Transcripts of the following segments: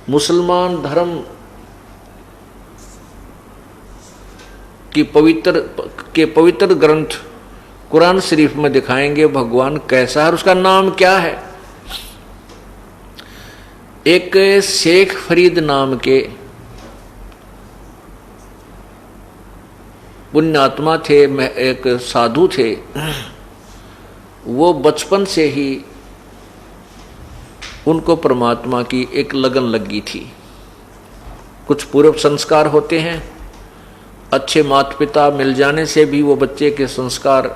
मुसलमान धर्म की पवित्र ग्रंथ कुरान शरीफ में दिखाएंगे भगवान कैसा है और उसका नाम क्या है। एक शेख फरीद नाम के पुण्यात्मा थे, एक साधु थे। वो बचपन से ही उनको परमात्मा की एक लगन लगी थी। कुछ पूर्व संस्कार होते हैं, अच्छे माता पिता मिल जाने से भी वो बच्चे के संस्कार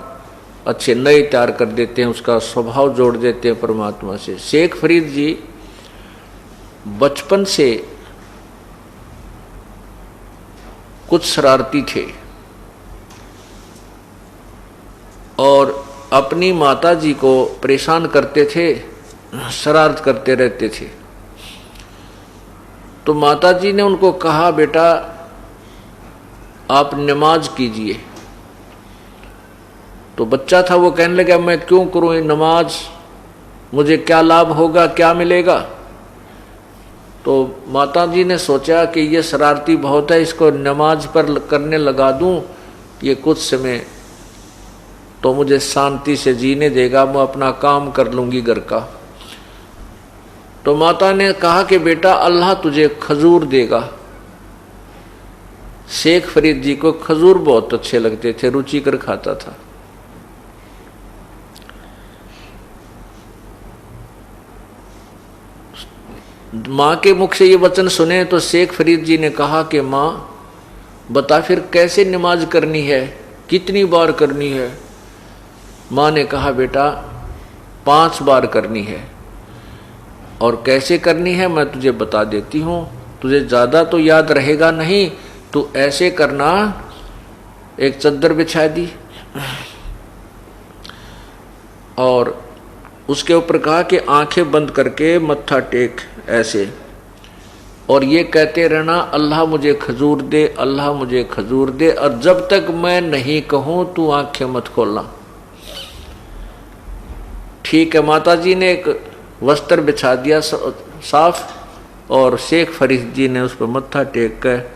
अच्छे नए तैयार कर देते हैं, उसका स्वभाव जोड़ देते हैं परमात्मा से। शेख फरीद जी बचपन से कुछ शरारती थे और अपनी माता जी को परेशान करते थे, शरारत करते रहते थे। तो माता जी ने उनको कहा, बेटा आप नमाज कीजिए। तो बच्चा था, वो कहने लगा मैं क्यों करूं ये नमाज, मुझे क्या लाभ होगा, क्या मिलेगा। तो माता जी ने सोचा कि ये शरारती बहुत है, इसको नमाज पर करने लगा दूं, ये कुछ समय तो मुझे शांति से जीने देगा, मैं अपना काम कर लूंगी घर का। तो माता ने कहा कि बेटा अल्लाह तुझे खजूर देगा। शेख फरीद जी को खजूर बहुत अच्छे लगते थे, रुचि कर खाता था। माँ के मुख से ये वचन सुने तो शेख फरीद जी ने कहा कि माँ बता फिर कैसे नमाज करनी है, कितनी बार करनी है। माँ ने कहा बेटा 5 बार करनी है, और कैसे करनी है मैं तुझे बता देती हूँ, तुझे ज़्यादा तो याद रहेगा नहीं। तो ऐसे करना, एक चद्दर बिछा दी और उसके ऊपर कहा कि आंखें बंद करके मत्था टेक ऐसे, और ये कहते रहना अल्लाह मुझे खजूर दे, अल्लाह मुझे खजूर दे, और जब तक मैं नहीं कहूँ तू आंखें मत खोलना। ठीक है, माता जी ने एक वस्त्र बिछा दिया साफ, और शेख फरीद जी ने उस पर मत्था टेक कर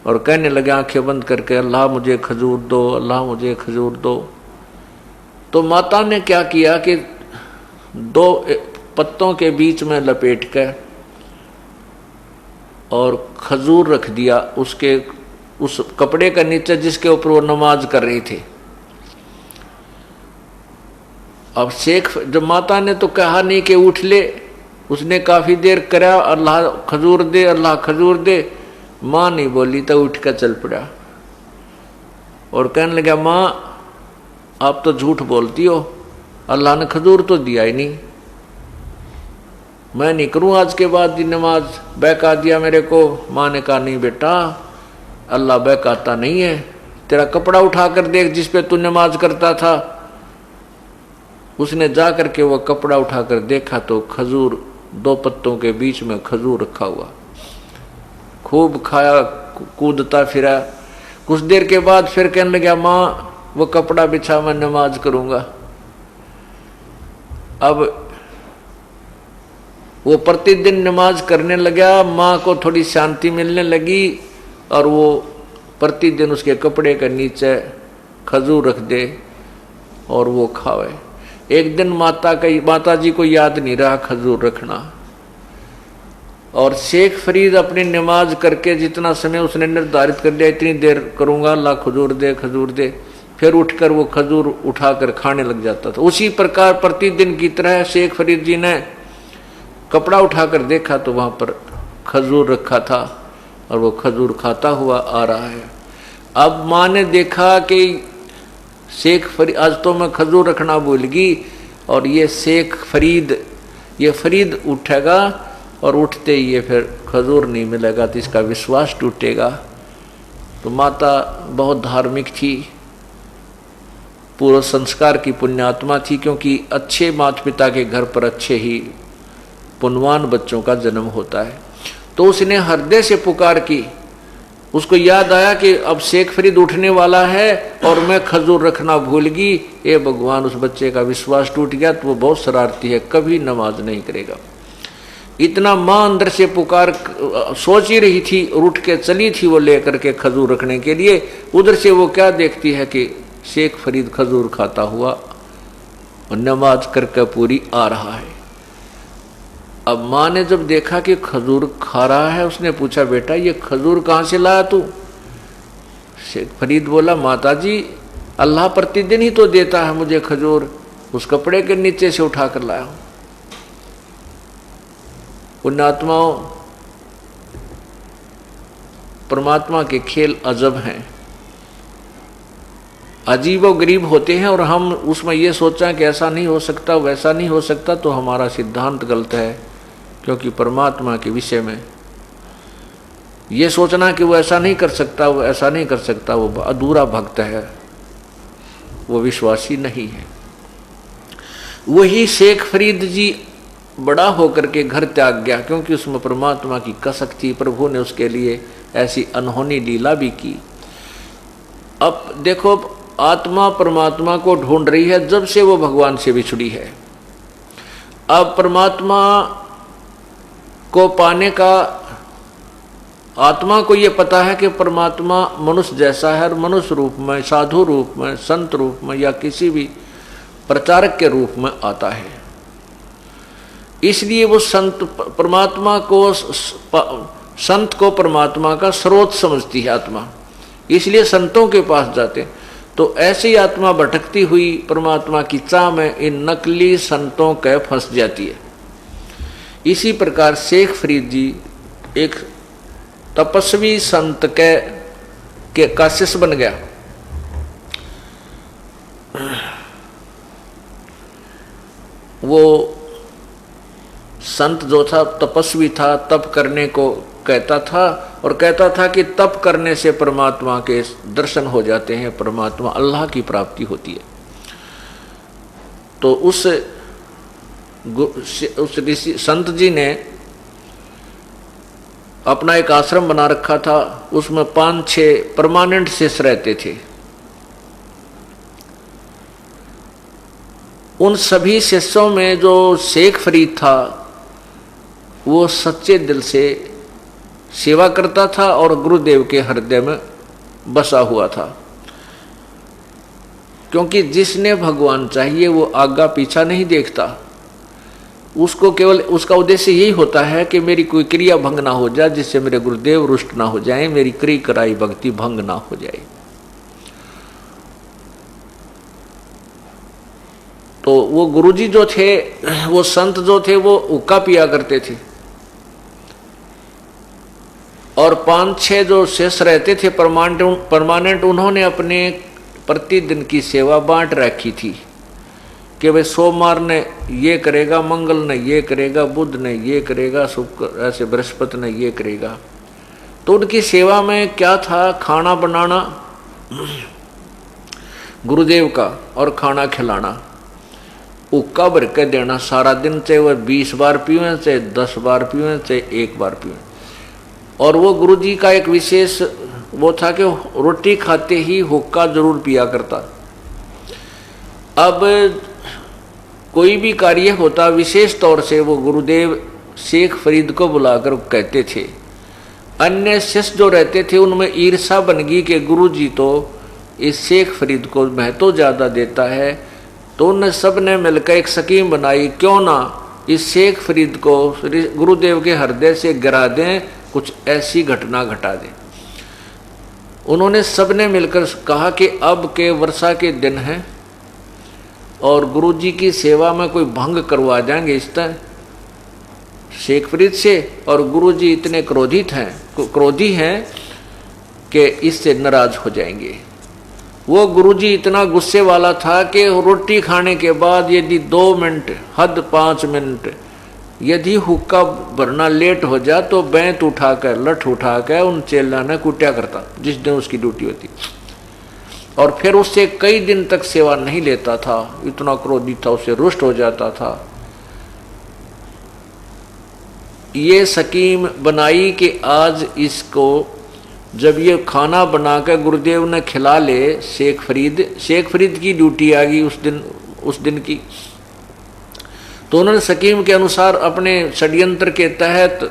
और कहने लगे आंखें बंद करके अल्लाह मुझे खजूर दो, अल्लाह मुझे खजूर दो। तो माता ने क्या किया कि 2 पत्तों के बीच में लपेट कर और खजूर रख दिया उसके उस कपड़े का नीचे जिसके ऊपर वो नमाज कर रही थी। अब शेख, जब माता ने तो कहा नहीं कि उठ ले, उसने काफी देर करा अल्लाह खजूर दे, अल्लाह खजूर दे। माँ नहीं बोली तो उठ कर चल पड़ा और कहने लगा माँ आप तो झूठ बोलती हो, अल्लाह ने खजूर तो दिया ही नहीं, मैं नहीं करूँ आज के बाद नमाज, बहका दिया मेरे को। माँ ने कहा नहीं बेटा अल्लाह बहकाता नहीं है, तेरा कपड़ा उठा कर देख जिस पे तू नमाज करता था। उसने जा करके वो कपड़ा उठाकर देखा तो खजूर 2 पत्तों के बीच में खजूर रखा हुआ। खूब खाया, कूदता फिरा। कुछ देर के बाद फिर कहने लगा माँ वो कपड़ा बिछा, मैं नमाज करूंगा। अब वो प्रतिदिन नमाज करने लगा, माँ को थोड़ी शांति मिलने लगी और वो प्रतिदिन उसके कपड़े के नीचे खजूर रख दे और वो खावे। एक दिन माता जी को याद नहीं रहा खजूर रखना, और शेख फरीद अपनी नमाज करके जितना समय उसने निर्धारित कर दिया इतनी देर करूंगा, अल्लाह खजूर दे खजूर दे, फिर उठकर वो खजूर उठाकर खाने लग जाता था। उसी प्रकार प्रतिदिन की तरह शेख फरीद जी ने कपड़ा उठाकर देखा तो वहां पर खजूर रखा था और वो खजूर खाता हुआ आ रहा है। अब माँ ने देखा कि शेख फरीद आज तो मैं खजूर रखना भूल गई, और ये शेख फरीद, ये फरीद उठेगा और उठते ही ये फिर खजूर नहीं मिलेगा तो इसका विश्वास टूटेगा। तो माता बहुत धार्मिक थी, पूर्व संस्कार की पुण्यात्मा थी, क्योंकि अच्छे माता पिता के घर पर अच्छे ही पुण्यवान बच्चों का जन्म होता है। तो उसने हृदय से पुकार की, उसको याद आया कि अब शेख फरीद उठने वाला है और मैं खजूर रखना भूल गई। ये भगवान, उस बच्चे का विश्वास टूट गया। तो वो बहुत शरारती है, कभी नमाज नहीं करेगा। इतना माँ अंदर से पुकार सोच ही रही थी और उठ के चली थी वो लेकर के खजूर रखने के लिए। उधर से वो क्या देखती है कि शेख फरीद खजूर खाता हुआ और नमाज करके पूरी आ रहा है। अब माँ ने जब देखा कि खजूर खा रहा है, उसने पूछा, बेटा ये खजूर कहाँ से लाया तू? शेख फरीद बोला, माताजी अल्लाह प्रतिदिन ही तो देता है मुझे खजूर, उस कपड़े के नीचे से उठा कर लाया हूं। पुण्यात्माओं, परमात्मा के खेल अजब हैं, अजीब व गरीब होते हैं, और हम उसमें ये सोचा कि ऐसा नहीं हो सकता वैसा नहीं हो सकता, तो हमारा सिद्धांत गलत है। क्योंकि परमात्मा के विषय में ये सोचना कि वो ऐसा नहीं कर सकता, वो ऐसा नहीं कर सकता, वो अधूरा भक्त है, वो विश्वासी नहीं है। वही शेख फरीद जी बड़ा होकर के घर त्याग गया, क्योंकि उसमें परमात्मा की कसक थी। प्रभु ने उसके लिए ऐसी अनहोनी लीला भी की। अब देखो, आत्मा परमात्मा को ढूंढ रही है जब से वो भगवान से बिछड़ी है। अब परमात्मा को पाने का, आत्मा को ये पता है कि परमात्मा मनुष्य जैसा है, और मनुष्य रूप में, साधु रूप में, संत रूप में या किसी भी प्रचारक के रूप में आता है। इसलिए वो संत परमात्मा को, संत को परमात्मा का स्रोत समझती है आत्मा, इसलिए संतों के पास जाते। तो ऐसी आत्मा भटकती हुई परमात्मा की चाह में इन नकली संतों के फंस जाती है। इसी प्रकार शेख फरीद जी एक तपस्वी संत के का शिष्य बन गया। वो संत जो था तपस्वी था, तप करने को कहता था, और कहता था कि तप करने से परमात्मा के दर्शन हो जाते हैं, परमात्मा अल्लाह की प्राप्ति होती है। तो उस ऋषि संत जी ने अपना एक आश्रम बना रखा था, उसमें 5-6 परमानेंट शिष्य रहते थे। उन सभी शिष्यों में जो शेख फरीद था, वो सच्चे दिल से सेवा करता था और गुरुदेव के हृदय में बसा हुआ था। क्योंकि जिसने भगवान चाहिए वो आगा पीछा नहीं देखता, उसको केवल उसका उद्देश्य यही होता है कि मेरी कोई क्रिया भंग ना हो जाए, जिससे मेरे गुरुदेव रुष्ट ना हो जाए, मेरी क्रिया कराई भक्ति भंग ना हो जाए। तो वो गुरुजी जो थे, वो संत जो थे, वो हुक्का पिया करते थे, और 5-6 जो शेष रहते थे परमानेंट, उन्होंने अपने प्रतिदिन की सेवा बांट रखी थी कि भाई सोमवार ने ये करेगा, मंगल ने ये करेगा, बुध ने ये करेगा, शुक्र ऐसे बृहस्पति ने ये करेगा। तो उनकी सेवा में क्या था? खाना बनाना गुरुदेव का और खाना खिलाना, हुक्का भर के देना सारा दिन, चाहे वह 20 बार पीवें, चाहे 10 बार पीवें, चाहे 1 बार पीवें। और वो गुरुजी का एक विशेष वो था कि रोटी खाते ही हुक्का जरूर पिया करता। अब कोई भी कार्य होता, विशेष तौर से वो गुरुदेव शेख फरीद को बुलाकर कहते थे। अन्य शिष्य जो रहते थे उनमें ईर्षा बन गई कि गुरुजी तो इस शेख फरीद को महत्व ज़्यादा देता है, तो उन सब ने मिलकर एक स्कीम बनाई, क्यों ना इस शेख फरीद को गुरुदेव के हृदय से गिरा दें, कुछ ऐसी घटना घटा दें। उन्होंने सबने मिलकर कहा कि अब के वर्षा के दिन हैं और गुरुजी की सेवा में कोई भंग करवा जाएंगे इस तरह शेख फरीद से, और गुरुजी इतने क्रोधी हैं कि इससे नाराज हो जाएंगे। वो गुरुजी इतना गुस्से वाला था कि रोटी खाने के बाद यदि 2 मिनट, हद 5 मिनट यदि हुक्का भरना लेट हो जाए तो बैंत उठाकर, लठ उठाकर उन चेला ने कुटिया करता जिस दिन उसकी ड्यूटी होती, और फिर उससे कई दिन तक सेवा नहीं लेता था। इतना क्रोधित था, उससे रुष्ट हो जाता था। ये स्कीम बनाई कि आज इसको जब ये खाना बनाकर गुरुदेव ने खिला ले, शेख फरीद की ड्यूटी आ गई उस दिन की, तो तो उन्होंने सकीम के अनुसार अपने षड्यंत्र के तहत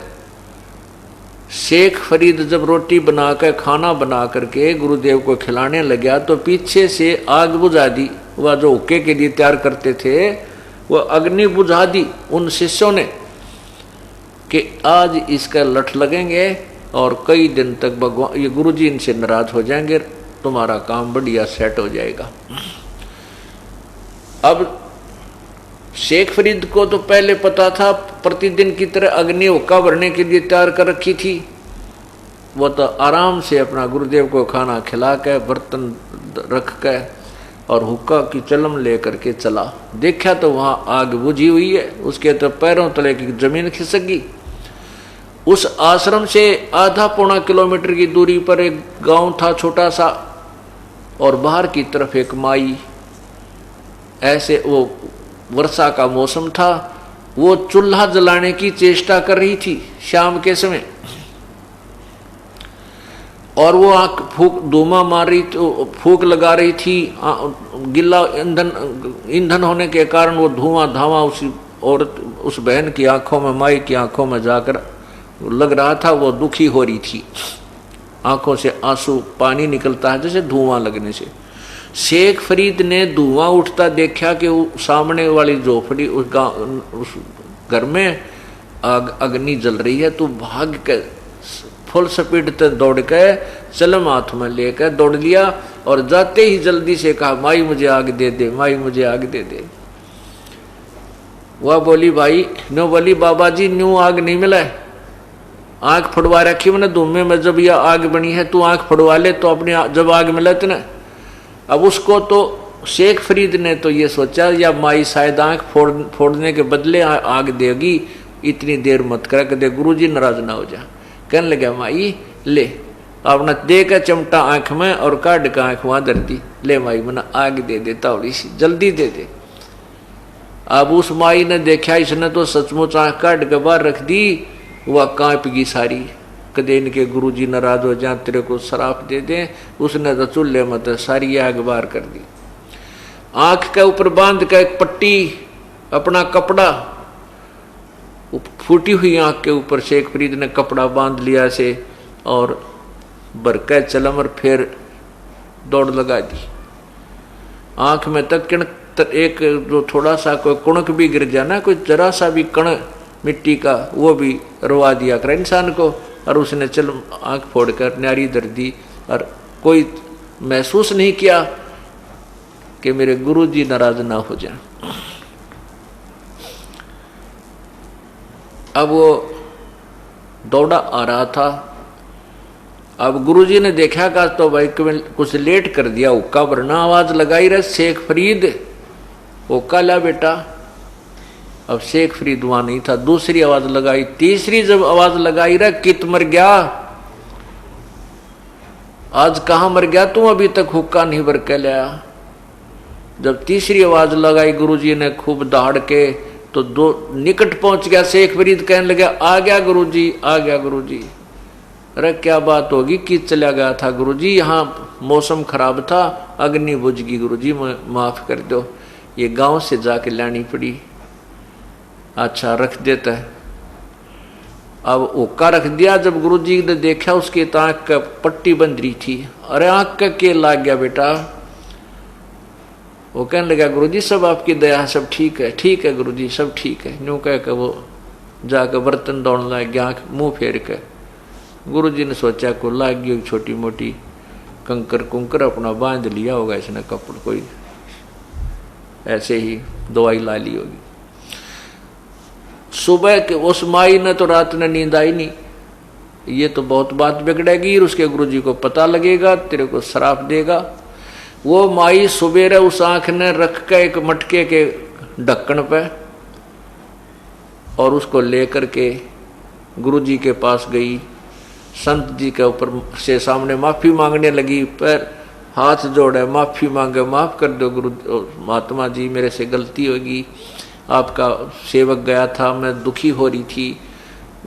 शेख फरीद जब रोटी बनाकर खाना बना करके गुरुदेव को खिलाने लगा तो पीछे से आग बुझा दी। वह जो हुक्के के लिए तैयार करते थे वह अग्नि बुझा दी उन शिष्यों ने कि आज इसका लठ लगेंगे और कई दिन तक भगवान ये गुरुजी इनसे नाराज हो जाएंगे, तुम्हारा काम बढ़िया सेट हो जाएगा। अब शेख फरीद को तो पहले पता था, प्रतिदिन की तरह अग्नि हुक्का भरने के लिए तैयार कर रखी थी। वो तो आराम से अपना गुरुदेव को खाना खिला के बर्तन रख के और हुक्का की चलम ले करके चला। देखा तो वहाँ आग बुझी हुई है, उसके तो पैरों तले की जमीन खिसक गई। उस आश्रम से आधा पौना किलोमीटर की दूरी पर एक गांव था छोटा सा, और बाहर की तरफ एक माई, ऐसे वो वर्षा का मौसम था, वो चूल्हा जलाने की चेष्टा कर रही थी शाम के समय, और वो आंख फूक धुआं मार रही थी, फूक लगा रही थी। गिला ईंधन होने के कारण वो धुआं धावा उसी औरत उस बहन की आंखों में, माई की आंखों में जाकर लग रहा था। वो दुखी हो रही थी, आंखों से आंसू पानी निकलता है जैसे धुआं लगने से। शेख फरीद ने धुआं उठता देखा कि सामने वाली झोपड़ी उस घर में अग्नि जल रही है। तो भाग के फुल स्पीड तक दौड़ के चलम हाथ में लेकर दौड़ लिया और जाते ही जल्दी से कहा, माई मुझे आग दे दे, माई मुझे आग दे दे। वह बोली, भाई न्यू बोली, बाबा जी न्यू आग नहीं मिला है, आंख फड़वा रखी मैंने धुएं में, जब यह आग बनी है तू आंख फड़वा ले तो अपनी जब आग मिला इतना। अब उसको तो शेख फरीद ने तो ये सोचा या माई शायद आंख फोड़ने के बदले आग देगी, इतनी देर मत कर दे, गुरुजी नाराज ना हो जा। कहने लगा, माई ले अपना दे का चमटा आंख में और काट का आंख वहां धर दी, ले माई मना आग दे दे, थोड़ी सी जल्दी दे दे। अब उस माई ने देखा इसने तो सचमुच आंख काट के बाहर रख दी, वह कांप गई सारी। कदे इनके गुरुजी नाराज हो जाए, तेरे को शराप दे दे। उसने तो चूल्हे में तो सारी आग बाहर कर दी। आंख के ऊपर बांध के एक पट्टी अपना कपड़ा, फूटी हुई आंख के ऊपर शेख फरीद ने कपड़ा बांध लिया से और बरका चलम और फिर दौड़ लगा दी। आंख में तक एक जो थोड़ा सा कोई कुणक भी गिर जाना, कोई जरा सा भी कण मिट्टी का, वो भी रवा दिया कर इंसान को। और उसने चल आंख फोड़कर न्यारी धर दी और कोई महसूस नहीं किया कि मेरे गुरुजी नाराज ना हो जाए। अब वो दौड़ा आ रहा था। अब गुरुजी ने देखा का तो भाई कुछ लेट कर दिया, हुक्का भरना आवाज लगाई रहे शेख फरीद, हुक्का ला बेटा। अब शेख फरीद वहां नहीं था, दूसरी आवाज लगाई, तीसरी जब आवाज लगाई रहा, कित मर गया, आज कहां मर गया तू, अभी तक हुक्का नहीं भर के लाया। जब तीसरी आवाज लगाई गुरुजी ने खूब दहाड़ के, तो दो निकट पहुंच गया शेख फरीद, कहने लगा, आ गया गुरुजी, आ गया गुरुजी। अरे क्या बात होगी, कि चला गया था गुरुजी, यहाँ मौसम खराब था, अग्नि बुझ गई गुरुजी, माफ कर दो, ये गांव से जाके लानी पड़ी। अच्छा रख देता है। अब हुक्का रख दिया। जब गुरुजी ने देखा उसकी आंख का पट्टी बंध रही थी, अरे आंख का के लाग गया बेटा। वो कहने लगा, गुरुजी सब आपकी दया, सब ठीक है, ठीक है गुरुजी सब ठीक है। यूं कह के वो जाकर बर्तन दौड़ने लग गया, आंख मुंह फेर के। गुरुजी ने सोचा को लाग गई छोटी मोटी कंकर कुंकर, अपना बांध लिया होगा इसने कपड़, कोई ऐसे ही दवाई ला ली होगी। सुबह के उस माई ने तो रात में नींद आई नहीं, ये तो बहुत बात बिगड़ेगी, उसके गुरुजी को पता लगेगा, तेरे को श्राप देगा। वो माई सुबेरे उस आंख ने रख के एक मटके के ढक्कन पे और उसको लेकर के गुरुजी के पास गई, संत जी के ऊपर से सामने माफी मांगने लगी, पैर हाथ जोड़े माफी मांगे, माफ कर दो गुरु महात्मा जी, मेरे से गलती होगी, आपका सेवक गया था, मैं दुखी हो रही थी,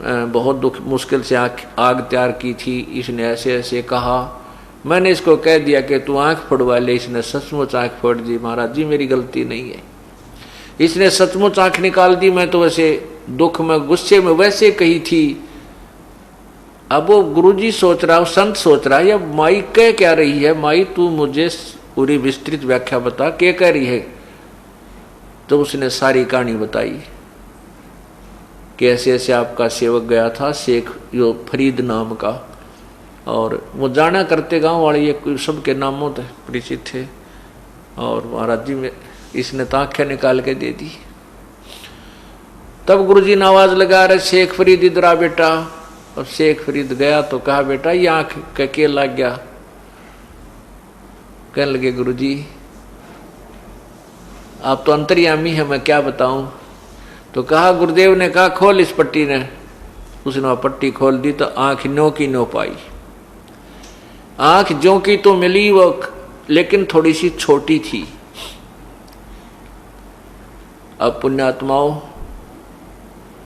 बहुत दुख मुश्किल से आग तैयार की थी, इसने ऐसे ऐसे कहा, मैंने इसको कह दिया कि तू आंख फोड़वा ले, इसने सचमुच आंख फोड़ दी, महाराज जी मेरी गलती नहीं है। इसने सचमुच आंख निकाल दी। मैं तो वैसे दुख में गुस्से में वैसे कही थी। अब वो गुरुजी सोच रहा, संत सोच रहा, या माई कह क्या रही है, माई तू मुझे पूरी विस्तृत व्याख्या बता, क्या कह रही है। तो उसने सारी कहानी बताई कि ऐसे ऐसे आपका सेवक गया था, शेख जो फरीद नाम का, और वो जाना करते गांव वाले ये सबके नामों तक परिचित थे। और महाराज जी में इसने तो आंखें निकाल के दे दी। तब गुरुजी ने आवाज लगा रहे, शेख फरीद इधर आ बेटा। अब शेख फरीद गया तो कहा, बेटा ये आंख के लग गया। कहने लगे, गुरुजी आप तो अंतर्यामी है, मैं क्या बताऊं। तो कहा, गुरुदेव ने कहा खोल इस पट्टी ने। उसने पट्टी खोल दी तो आंख नो की नो पाई। आंख जो की तो मिली वो, लेकिन थोड़ी सी छोटी थी। अब पुण्यात्माओं